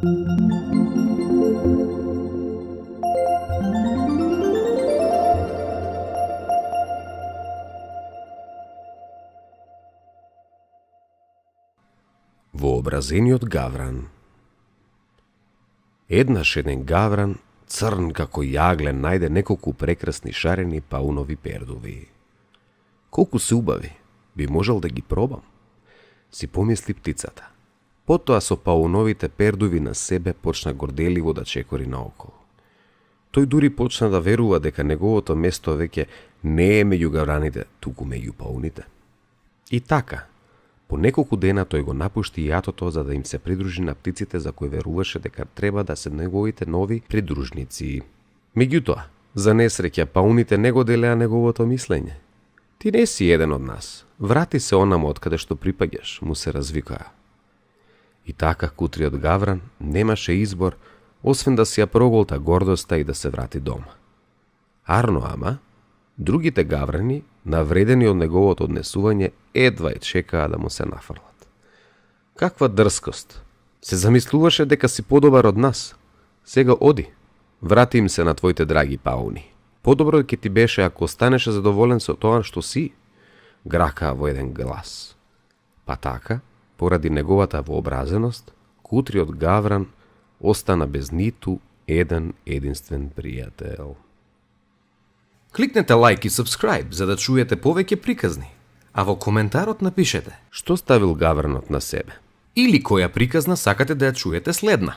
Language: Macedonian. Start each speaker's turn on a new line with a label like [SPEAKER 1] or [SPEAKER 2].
[SPEAKER 1] Вообразениот гавран. Еднаш еден гавран, црн како јагле, најде неколку прекрасни шарени паунови пердуви. Колку се убави, би можел да ги пробам, си помисли птицата. Потоа со пауновите пердуви на себе почна горделиво да чекори наоколу. Тој дури почна да верува дека неговото место веќе не е меѓу гавраните, туку меѓу пауните. И така, по неколку дена тој го напушти јатото за да им се придружи на птиците за кои веруваше дека треба да се неговите нови придружници. Меѓутоа, за несреќа, пауните не го делеа неговото мислење. Ти не си еден од нас, врати се онамо од каде што припаѓаш, му се развикаа. И така кутриот гавран немаше избор, освен да си ја проголта гордоста и да се врати дома. Арно ама, другите гаврани, навредени од неговото однесување, едва и чекаа да му се нафрлат. Каква дрскост! Се замислуваше дека си подобар од нас. Сега оди, врати им се на твоите драги пауни. Подобро ќе ти беше ако останеше задоволен со тоа што си, гракаа во еден глас. Па така, поради неговата вообразеност, кутриот гавран остана без ниту еден единствен пријател.
[SPEAKER 2] Кликнете лайк и subscribe за да чуете повеќе приказни, а во коментарот напишете
[SPEAKER 1] Што ставил гавранот на себе?
[SPEAKER 2] или која приказна сакате да ја чуете следна.